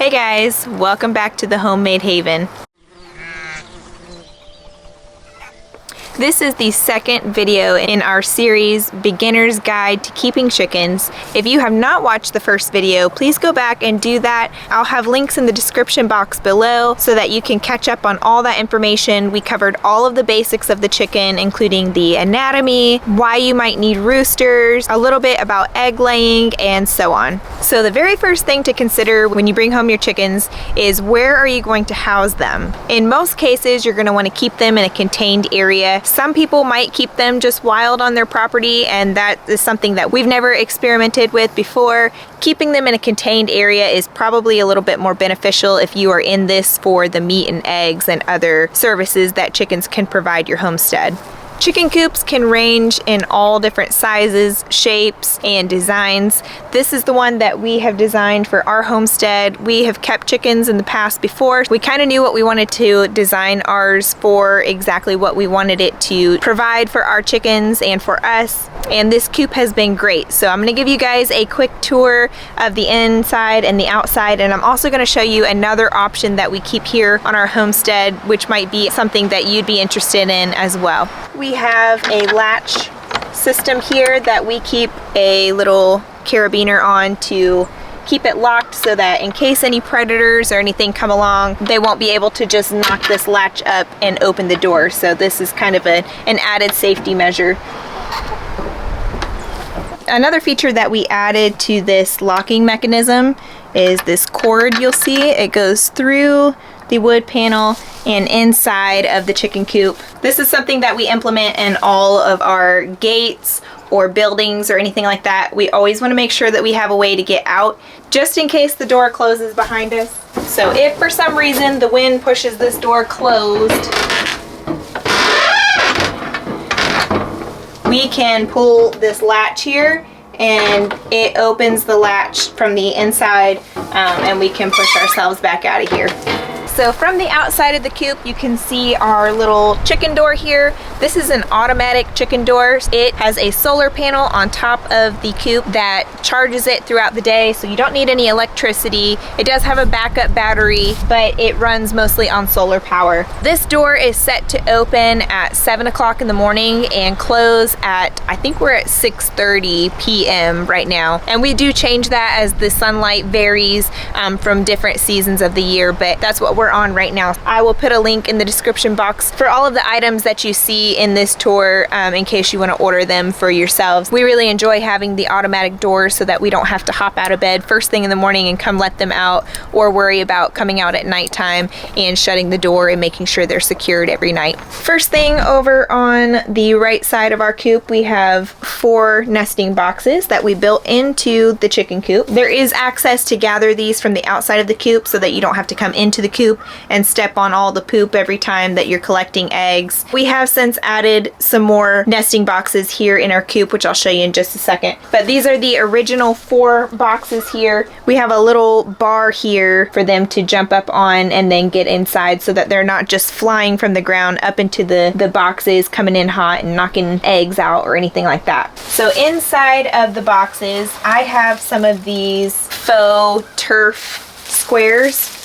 Hey guys, welcome back to the Homemade Haven. This is the second video in our series, Beginner's Guide to Keeping Chickens. If you have not watched the first video, please go back and do that. I'll have links in the description box below so that you can catch up on all that information. We covered all of the basics of the chicken, including the anatomy, why you might need roosters, a little bit about egg laying, and so on. So the very first thing to consider when you bring home your chickens is where are you going to house them? In most cases, you're going to want to keep them in a contained area. Some people might keep them just wild on their property, and that is something that we've never experimented with before. Keeping them in a contained area is probably a little bit more beneficial if you are in this for the meat and eggs and other services that chickens can provide your homestead. Chicken coops can range in all different sizes, shapes, and designs. This is the one that we have designed for our homestead. We have kept chickens in the past before. We kind of knew what we wanted to design ours for, exactly what we wanted it to provide for our chickens and for us. And this coop has been great. So I'm going to give you guys a quick tour of the inside and the outside, and I'm also going to show you another option that we keep here on our homestead, which might be something that you'd be interested in as well. We have a latch system here that we keep a little carabiner on to keep it locked so that in case any predators or anything come along, they won't be able to just knock this latch up and open the door. So this is kind of an added safety measure. Another feature that we added to this locking mechanism is this cord you'll see. It goes through the wood panel and inside of the chicken coop. This is something that we implement in all of our gates or buildings or anything like that. We always want to make sure that we have a way to get out just in case the door closes behind us. So if for some reason the wind pushes this door closed, we can pull this latch here and it opens the latch from the inside, and we can push ourselves back out of here. So from the outside of the coop, you can see our little chicken door here. This is an automatic chicken door. It has a solar panel on top of the coop that charges it throughout the day, so you don't need any electricity. It does have a backup battery, but it runs mostly on solar power. This door is set to open at 7 o'clock in the morning and close at, I think we're at 6:30 p.m. right now. And we do change that as the sunlight varies from different seasons of the year, but that's what we're on right now. I will put a link in the description box for all of the items that you see in this tour in case you want to order them for yourselves. We really enjoy having the automatic doors so that we don't have to hop out of bed first thing in the morning and come let them out, or worry about coming out at nighttime and shutting the door and making sure they're secured every night. First thing, over on the right side of our coop, we have 4 nesting boxes that we built into the chicken coop. There is access to gather these from the outside of the coop so that you don't have to come into the coop and step on all the poop every time that you're collecting eggs. We have since added some more nesting boxes here in our coop, which I'll show you in just a second. But these are the original 4 boxes here. We have a little bar here for them to jump up on and then get inside so that they're not just flying from the ground up into the boxes, coming in hot and knocking eggs out or anything like that. So inside of the boxes, I have some of these faux turf squares.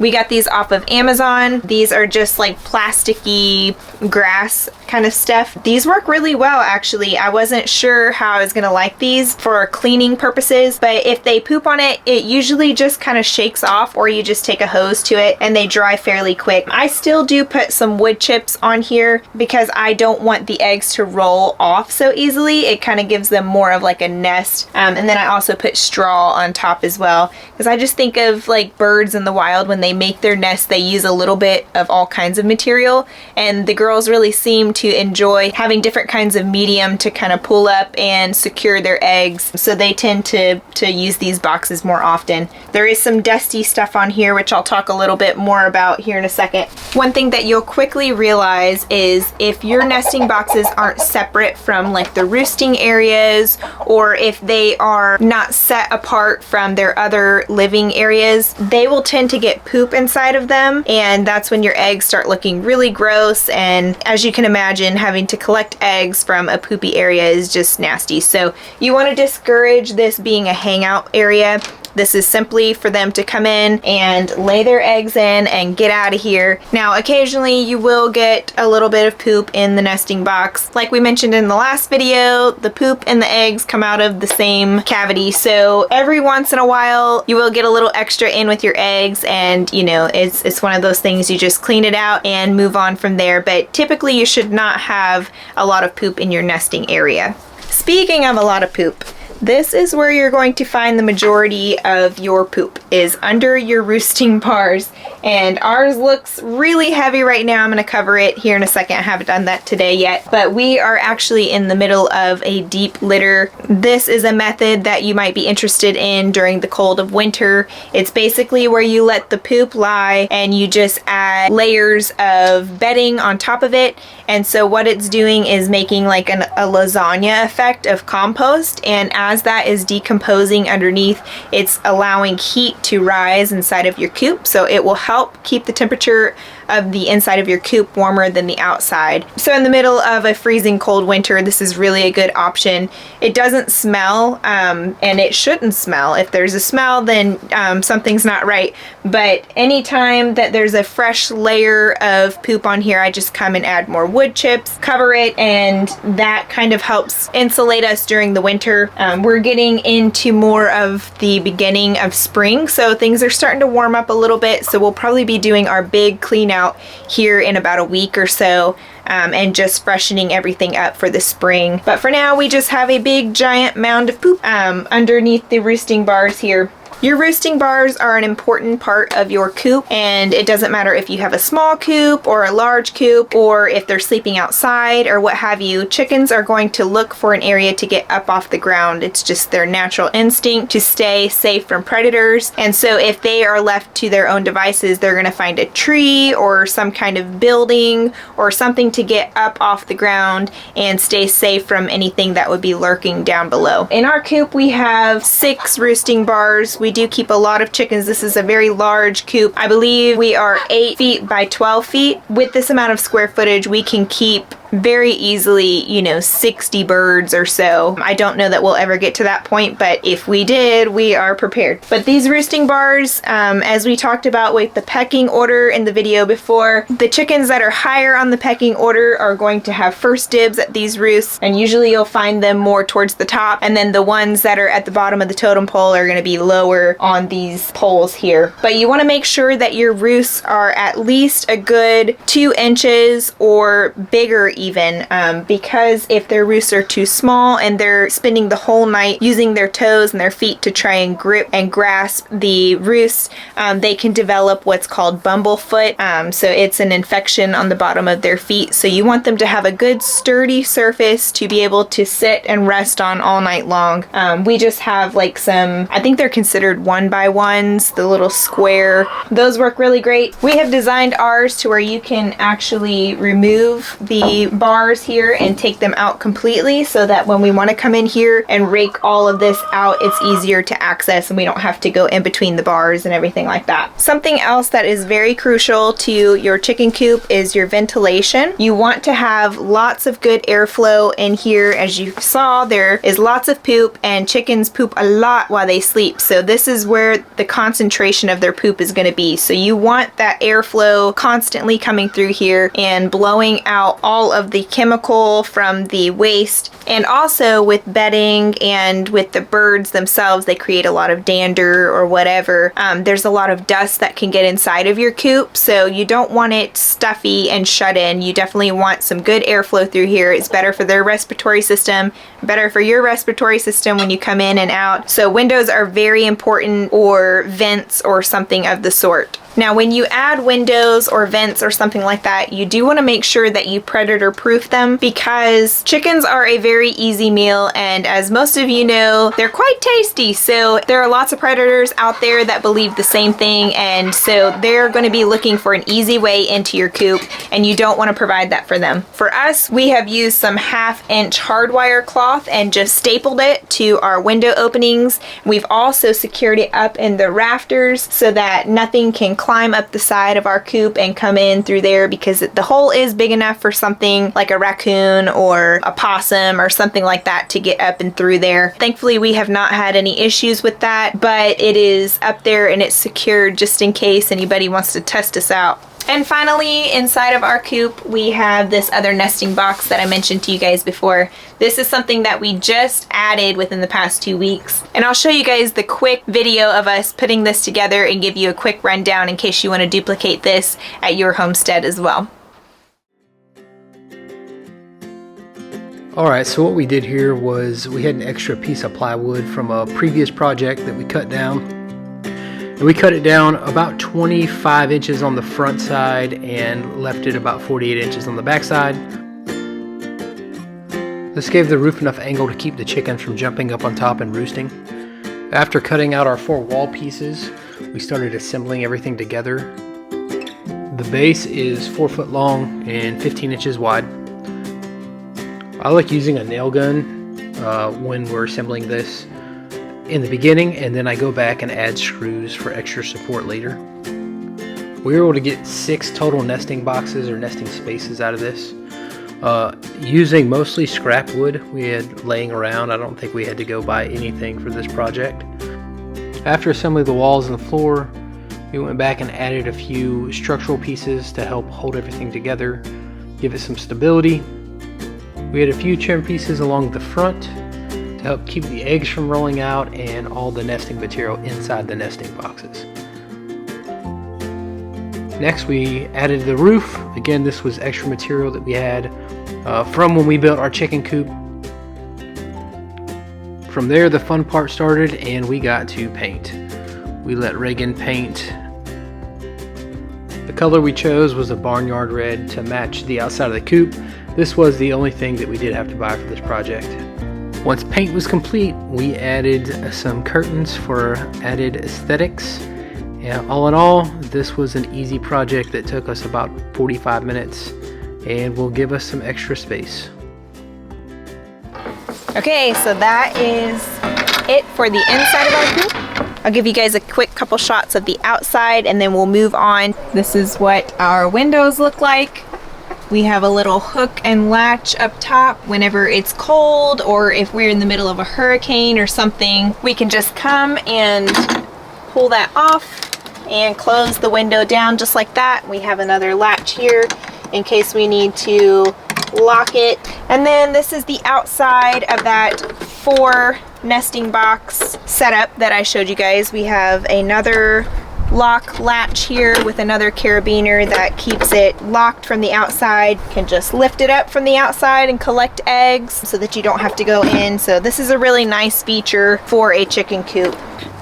We got these off of Amazon. These are just like plasticky grass kind of stuff. These work really well, actually. I wasn't sure how I was gonna like these for cleaning purposes, but if they poop on it, it usually just kind of shakes off, or you just take a hose to it and they dry fairly quick. I still do put some wood chips on here because I don't want the eggs to roll off so easily. It kind of gives them more of like a nest. And then I also put straw on top as well, because I just think of like birds in the wild, when they make their nest, they use a little bit of all kinds of material, and the girls really seem to enjoy having different kinds of medium to kind of pull up and secure their eggs, so they tend to use these boxes more often. There is some dusty stuff on here, which I'll talk a little bit more about here in a second. One thing that you'll quickly realize is if your nesting boxes aren't separate from like the roosting areas, or if they are not set apart from their other living areas, they will tend to get poop inside of them, and that's when your eggs start looking really gross. And as you can imagine, having to collect eggs from a poopy area is just nasty. So you want to discourage this being a hangout area. This is simply for them to come in and lay their eggs in and get out of here. Now, occasionally you will get a little bit of poop in the nesting box. Like we mentioned in the last video, the poop and the eggs come out of the same cavity. So every once in a while, you will get a little extra in with your eggs, and you know, it's one of those things, you just clean it out and move on from there. But typically you should not have a lot of poop in your nesting area. Speaking of a lot of poop, this is where you're going to find the majority of your poop, is under your roosting bars. And ours looks really heavy right now. I'm going to cover it here in a second. I haven't done that today yet, but we are actually in the middle of a deep litter. This is a method that you might be interested in during the cold of winter. It's basically where you let the poop lie and you just add layers of bedding on top of it. And so what it's doing is making like a lasagna effect of compost, and as that is decomposing underneath, it's allowing heat to rise inside of your coop, so it will help keep the temperature of the inside of your coop warmer than the outside. So in the middle of a freezing cold winter, this is really a good option. It doesn't smell, and it shouldn't smell. If there's a smell, then something's not right. But anytime that there's a fresh layer of poop on here, I just come and add more wood chips, cover it, and that kind of helps insulate us during the winter. We're getting into more of the beginning of spring, so things are starting to warm up a little bit, so we'll probably be doing our big clean out here in about a week or so, and just freshening everything up for the spring. But for now, we just have a big giant mound of poop underneath the roosting bars here. Your roosting bars are an important part of your coop, and it doesn't matter if you have a small coop or a large coop, or if they're sleeping outside or what have you. Chickens are going to look for an area to get up off the ground. It's just their natural instinct to stay safe from predators. And so if they are left to their own devices, they're going to find a tree or some kind of building or something to get up off the ground and stay safe from anything that would be lurking down below. In our coop, we have 6 roosting bars. We do keep a lot of chickens. This is a very large coop. I believe we are 8 feet by 12 feet. With this amount of square footage, we can keep very easily, you know, 60 birds or so. I don't know that we'll ever get to that point, but if we did, we are prepared. But these roosting bars, as we talked about with the pecking order in the video before, the chickens that are higher on the pecking order are going to have first dibs at these roosts, and usually you'll find them more towards the top, and then the ones that are at the bottom of the totem pole are going to be lower on these poles here. But you want to make sure that your roosts are at least a good 2 inches or bigger even, because if their roosts are too small and they're spending the whole night using their toes and their feet to try and grip and grasp the roost, they can develop what's called bumblefoot. So it's an infection on the bottom of their feet. So you want them to have a good sturdy surface to be able to sit and rest on all night long. We just have like some, I think they're considered 1x1s, the little square. Those work really great. We have designed ours to where you can actually remove the bars here and take them out completely, so that when we want to come in here and rake all of this out, it's easier to access and we don't have to go in between the bars and everything like that. Something else that is very crucial to your chicken coop is your ventilation. You want to have lots of good airflow in here. As you saw, there is lots of poop, and chickens poop a lot while they sleep, so this is where the concentration of their poop is going to be. So you want that airflow constantly coming through here and blowing out all of the chemical from the waste. And also with bedding and with the birds themselves, they create a lot of dander or whatever. There's a lot of dust that can get inside of your coop, so you don't want it stuffy and shut in. You definitely want some good airflow through here. It's better for their respiratory system, better for your respiratory system when you come in and out. So windows are very important, or vents or something of the sort. Now, when you add windows or vents or something like that, you do want to make sure that you predator proof them, because chickens are a very easy meal, and as most of you know, they're quite tasty. So there are lots of predators out there that believe the same thing, and so they're going to be looking for an easy way into your coop, and you don't want to provide that for them. For us, we have used some 1/2 inch hardwire cloth cloth and just stapled it to our window openings. We've also secured it up in the rafters so that nothing can climb up the side of our coop and come in through there, because the hole is big enough for something like a raccoon or a possum or something like that to get up and through there. Thankfully, we have not had any issues with that, but it is up there and it's secured just in case anybody wants to test us out. And finally, inside of our coop, we have this other nesting box that I mentioned to you guys before. This is something that we just added within the past 2 weeks. And I'll show you guys the quick video of us putting this together and give you a quick rundown in case you want to duplicate this at your homestead as well. Alright, so what we did here was we had an extra piece of plywood from a previous project that we cut down. And we cut it down about 25 inches on the front side and left it about 48 inches on the back side. This gave the roof enough angle to keep the chickens from jumping up on top and roosting. After cutting out our 4 wall pieces, we started assembling everything together. The base is 4 foot long and 15 inches wide. I like using a nail gun when we're assembling this in the beginning, and then I go back and add screws for extra support later. We were able to get 6 total nesting boxes or nesting spaces out of this, using mostly scrap wood we had laying around. I don't think we had to go buy anything for this project. After assembling the walls and the floor, we went back and added a few structural pieces to help hold everything together, give it some stability. We had a few trim pieces along the front to help keep the eggs from rolling out and all the nesting material inside the nesting boxes. Next, we added the roof. Again, this was extra material that we had from when we built our chicken coop. From there, the fun part started and we got to paint. We let Reagan paint. The color we chose was a barnyard red to match the outside of the coop. This was the only thing that we did have to buy for this project. Once paint was complete, we added some curtains for added aesthetics. And all in all, this was an easy project that took us about 45 minutes and will give us some extra space. Okay, so that is it for the inside of our coop. I'll give you guys a quick couple shots of the outside and then we'll move on. This is what our windows look like. We have a little hook and latch up top. Whenever it's cold or if we're in the middle of a hurricane or something, we can just come and pull that off and close the window down just like that. We have another latch here in case we need to lock it. And then this is the outside of that 4 nesting box setup that I showed you guys. We have another lock latch here with another carabiner that keeps it locked from the outside. You can just lift it up from the outside and collect eggs so that you don't have to go in. So this is a really nice feature for a chicken coop.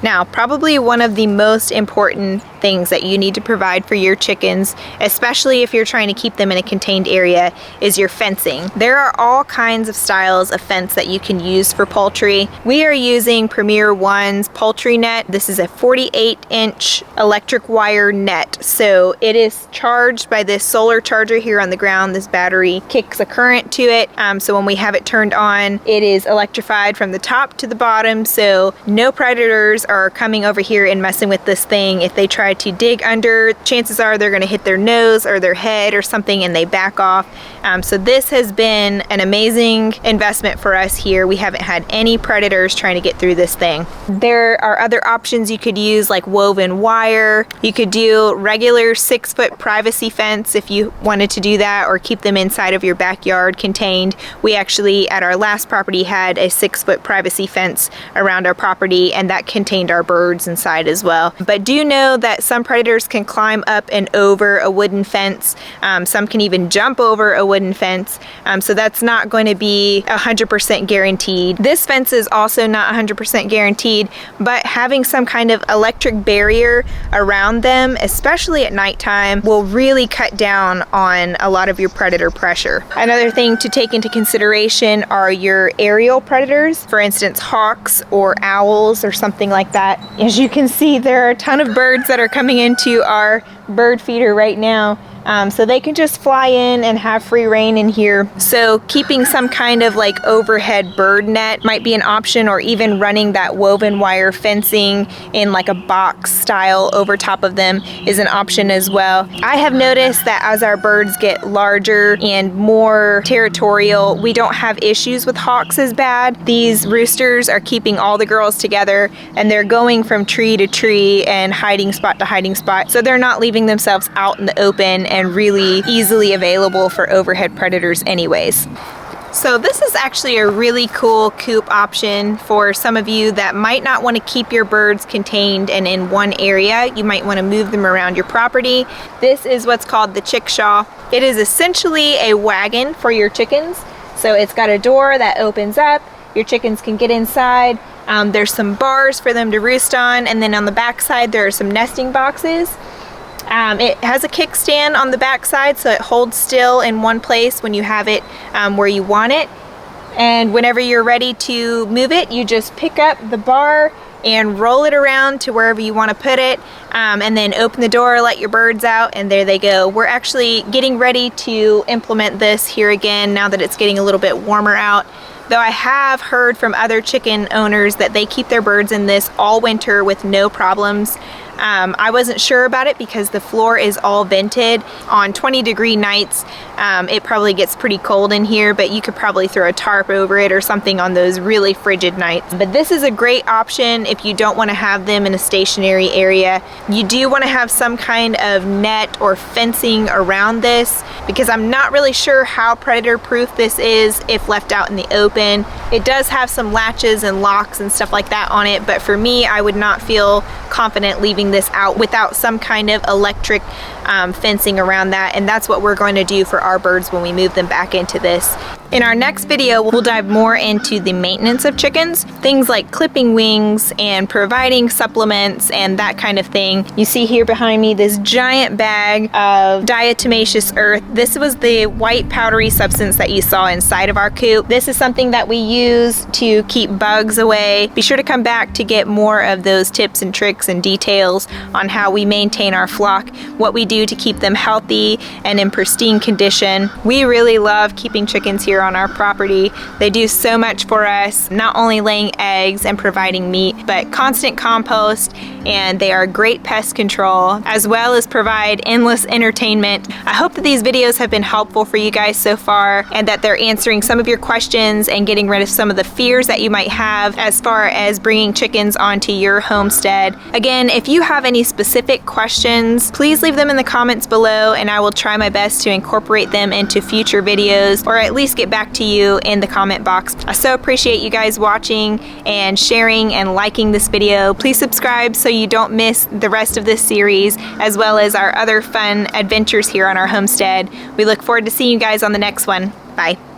Now, probably one of the most important things that you need to provide for your chickens, especially if you're trying to keep them in a contained area, is your fencing. There are all kinds of styles of fence that you can use for poultry. We are using Premier One's poultry net. This is a 48-inch electric wire net. So it is charged by this solar charger here on the ground. This battery kicks a current to it. So when we have it turned on, it is electrified from the top to the bottom. So no predators are coming over here and messing with this thing. If they try to dig under, chances are they're going to hit their nose or their head or something and they back off. So this has been an amazing investment for us here. We haven't had any predators trying to get through this thing. There are other options you could use, like woven wire. You could do regular 6-foot privacy fence if you wanted to do that, or keep them inside of your backyard contained. We actually at our last property had a 6-foot privacy fence around our property, and that contained our birds inside as well. But do know that some predators can climb up and over a wooden fence. Some can even jump over a wooden fence. So that's not going to be 100% guaranteed. This fence is also not 100% guaranteed, but having some kind of electric barrier around them, especially at nighttime, will really cut down on a lot of your predator pressure. Another thing to take into consideration are your aerial predators, for instance hawks or owls or something like that. As you can see, there are a ton of birds that are coming into our bird feeder right now. So they can just fly in and have free reign in here. So keeping some kind of like overhead bird net might be an option, or even running that woven wire fencing in like a box style over top of them is an option as well. I have noticed that as our birds get larger and more territorial, we don't have issues with hawks as bad. These roosters are keeping all the girls together, and they're going from tree to tree and hiding spot to hiding spot. So they're not leaving themselves out in the open and really easily available for overhead predators anyways. So this is actually a really cool coop option for some of you that might not want to keep your birds contained and in one area. You might want to move them around your property. This is what's called the chickshaw. It is essentially a wagon for your chickens. So it's got a door that opens up. Your chickens can get inside. There's some bars for them to roost on, and then on the back side there are some nesting boxes. It has a kickstand on the back side, so it holds still in one place when you have it where you want it. And whenever you're ready to move it, you just pick up the bar and roll it around to wherever you want to put it, and then open the door, let your birds out, and there they go. We're actually getting ready to implement this here again now that it's getting a little bit warmer out. Though I have heard from other chicken owners that they keep their birds in this all winter with no problems. I wasn't sure about it because the floor is all vented. On 20-degree nights, it probably gets pretty cold in here, but you could probably throw a tarp over it or something on those really frigid nights. But this is a great option if you don't want to have them in a stationary area. You do want to have some kind of net or fencing around this, because I'm not really sure how predator proof this is if left out in the open. It does have some latches and locks and stuff like that on it, but for me, I would not feel confident leaving this out without some kind of electric fencing around that, and that's what we're going to do for our birds when we move them back into this. In our next video, we'll dive more into the maintenance of chickens, things like clipping wings and providing supplements and that kind of thing. You see here behind me this giant bag of diatomaceous earth. This was the white powdery substance that you saw inside of our coop. This is something that we use to keep bugs away. Be sure to come back to get more of those tips and tricks and details on how we maintain our flock, what we do to keep them healthy and in pristine condition. We really love keeping chickens here on our property. They do so much for us, not only laying eggs and providing meat, but constant compost, and they are great pest control, as well as provide endless entertainment. I hope that these videos have been helpful for you guys so far, and that they're answering some of your questions and getting rid of some of the fears that you might have as far as bringing chickens onto your homestead. Again, if you have any specific questions, please leave them in the comments below, and I will try my best to incorporate them into future videos, or at least get back to you in the comment box. I so appreciate you guys watching and sharing and liking this video. Please subscribe so you don't miss the rest of this series, as well as our other fun adventures here on our homestead. We look forward to seeing you guys on the next one. Bye.